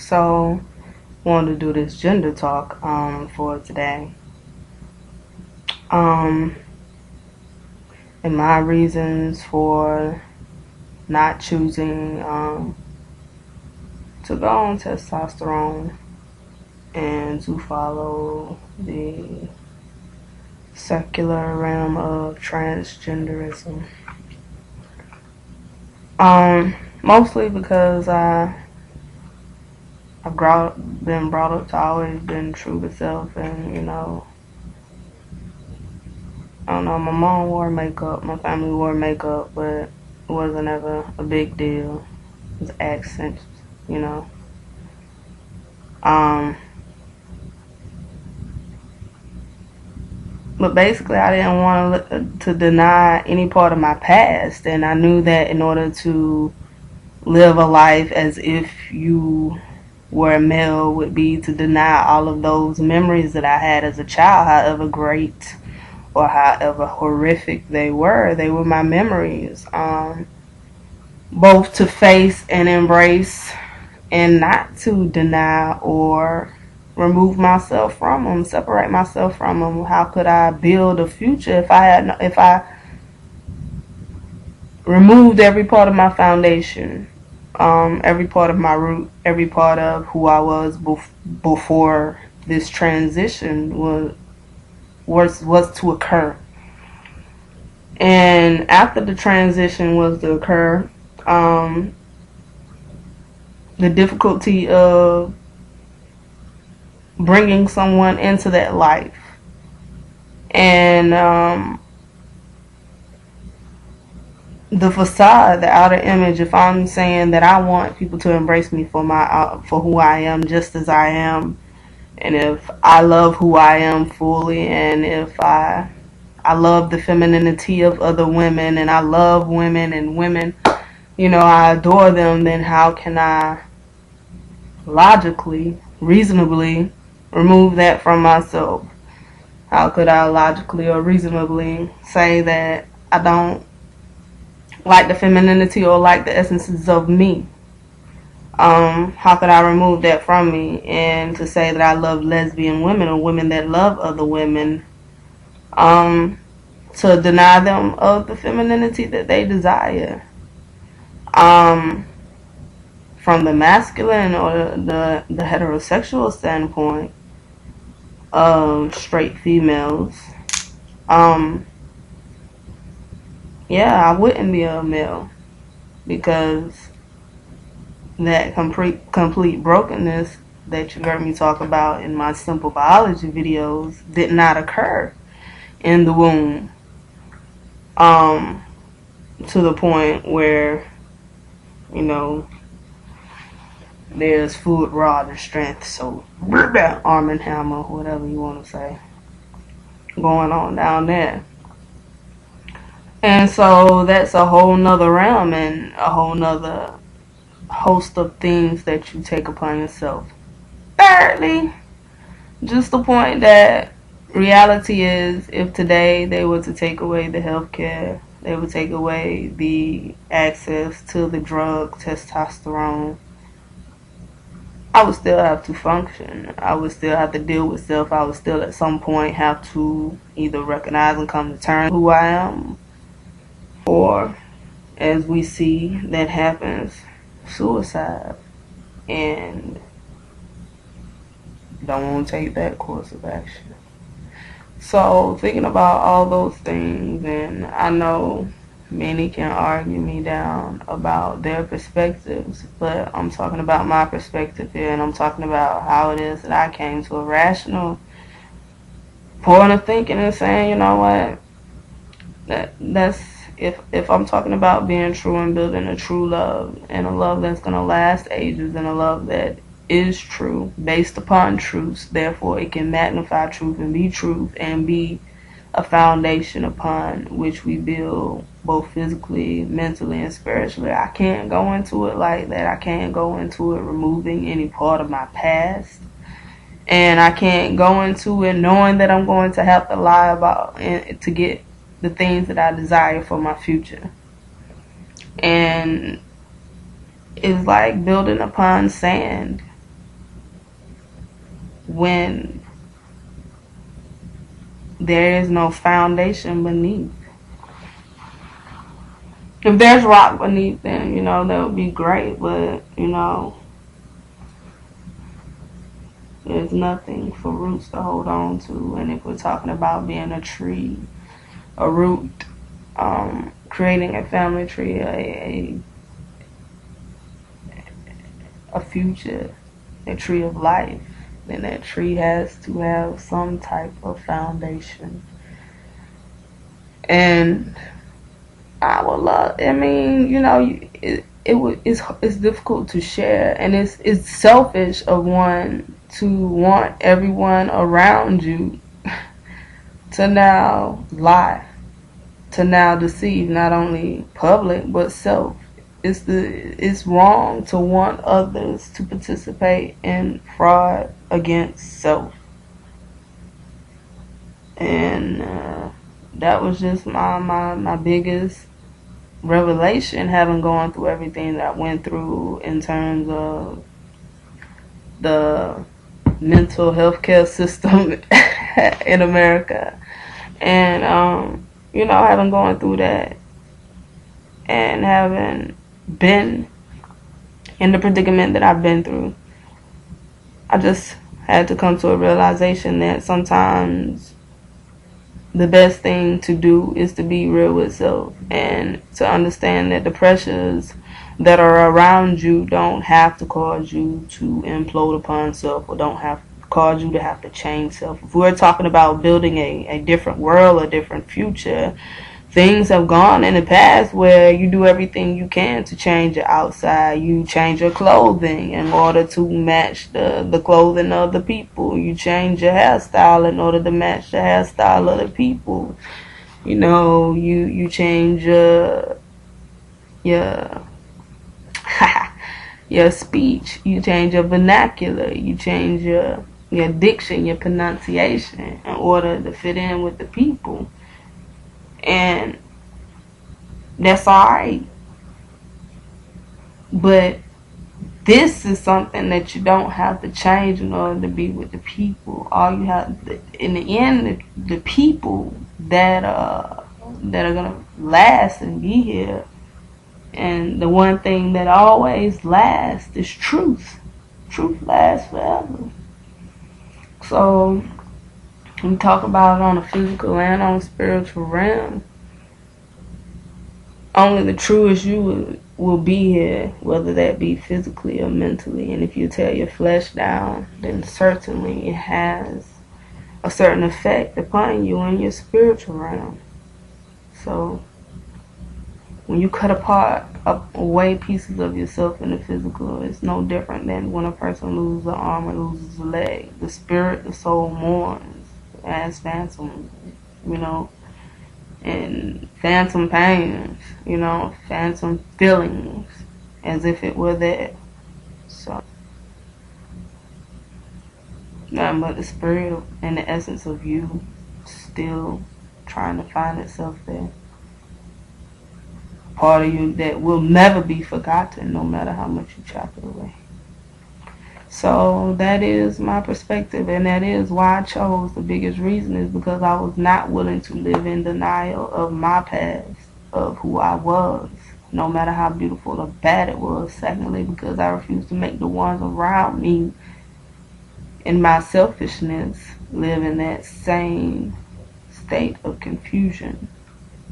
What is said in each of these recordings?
So, wanted to do this gender talk for today. And my reasons for not choosing to go on testosterone and to follow the secular realm of transgenderism. Mostly because I've been brought up to always been true to self, and I don't know, my mom wore makeup, my family wore makeup, but it wasn't ever a big deal. It was accents, But basically, I didn't want to deny any part of my past, and I knew that in order to live a life as if you were a male would be to deny all of those memories that I had as a child, however great or however horrific they were my memories. Both to face and embrace, and not to deny or remove myself from them, separate myself from them. How could I build a future if I removed every part of my foundation, every part of my root, every part of who I was before this transition was to occur? And after the transition was to occur, the difficulty of bringing someone into that life, and the facade, the outer image. If I'm saying that I want people to embrace me for who I am, just as I am, and if I love who I am fully, and if I love the femininity of other women, and I love women, and women, I adore them, then how can I logically, reasonably remove that from myself? How could I logically or reasonably say that I don't like the femininity or like the essences of me? How could I remove that from me? And to say that I love lesbian women or women that love other women, to deny them of the femininity that they desire. From the masculine or the heterosexual standpoint of straight females, I wouldn't be a male, because that complete brokenness that you heard me talk about in my simple biology videos did not occur in the womb, to the point where there's food, rod, and strength, so arm and hammer, whatever you want to say, going on down there. And so that's a whole nother realm and a whole nother host of things that you take upon yourself. Thirdly, just the point that reality is, if today they were to take away the healthcare, they would take away the access to the drug testosterone, I would still have to function. I would still have to deal with self. I would still at some point have to either recognize and come to terms with who I am, or, as we see that happens, suicide. And don't want to take that course of action. So, thinking about all those things, and I know many can argue me down about their perspectives, but I'm talking about my perspective here, and I'm talking about how it is that I came to a rational point of thinking and saying, you know what, that's if I'm talking about being true and building a true love, and a love that's going to last ages, and a love that is true, based upon truths, therefore it can magnify truth and be truth and be a foundation upon which we build both physically, mentally, and spiritually. I can't go into it like that. I can't go into it removing any part of my past, and I can't go into it knowing that I'm going to have to lie about to get the things that I desire for my future. And it's like building upon sand. when there is no foundation beneath. If there's rock beneath, then, you know, that would be great, but, you know, there's nothing for roots to hold on to. And if we're talking about being a tree, a root, creating a family tree, a future, a tree of life, then that tree has to have some type of foundation. And I would love, I mean, you know, it's difficult to share, and it's selfish of one to want everyone around you to now lie, to now deceive not only public but self. It's wrong to want others to participate in fraud against self. And that was just my biggest revelation, having gone through everything that I went through in terms of the mental health care system in America. And, you know, having gone through that and having been in the predicament that I've been through, I just had to come to a realization that sometimes the best thing to do is to be real with self, and to understand that the pressures that are around you don't have to cause you to implode upon self, or don't have to cause you to have to change self. If we're talking about building a different world, a different future, things have gone in the past where you do everything you can to change your outside. You change your clothing in order to match the clothing of the people. You change your hairstyle in order to match the hairstyle of the people. You know, you change your your speech. You change your vernacular. You change your diction, your pronunciation in order to fit in with the people. And that's alright. But this is something that you don't have to change in order to be with the people. All you have, in the end, the people that are gonna last and be here, and the one thing that always lasts is truth. Truth lasts forever. So we talk about it on a physical and on a spiritual realm. Only the truest you will be here, whether that be physically or mentally. And if you tear your flesh down, then certainly it has a certain effect upon you in your spiritual realm. So when you cut away pieces of yourself in the physical, it's no different than when a person loses an arm or loses a leg. The spirit, the soul mourns as phantom, you know, and phantom pains, you know, phantom feelings, as if it were there. So, nothing but the spirit and the essence of you still trying to find itself there. Part of you that will never be forgotten, no matter how much you chop it away. So that is my perspective, and that is why I chose. The biggest reason is because I was not willing to live in denial of my past, of who I was, no matter how beautiful or bad it was. Secondly, because I refused to make the ones around me, in my selfishness, live in that same state of confusion,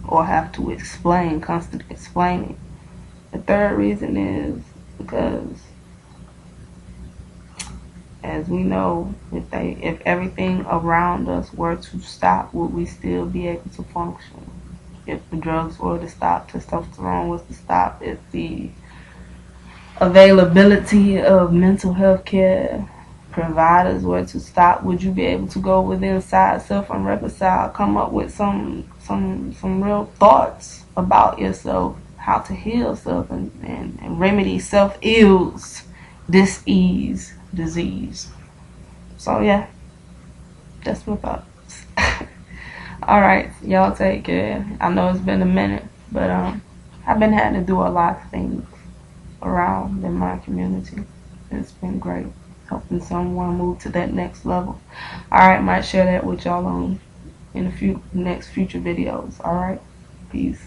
or have to explain, constantly explaining. The third reason is because, as we know, if everything around us were to stop, would we still be able to function? If the drugs were to stop, testosterone was to stop, if the availability of mental health care providers were to stop, would you be able to go within side self and reconcile, come up with some real thoughts about yourself, how to heal self and remedy self-ills, dis-ease, disease. So yeah, that's my thoughts. Alright, y'all take care. I know it's been a minute, but I've been having to do a lot of things around in my community. It's been great. helping someone move to that next level. Alright, might share that with y'all on in a few next future videos. Alright, peace.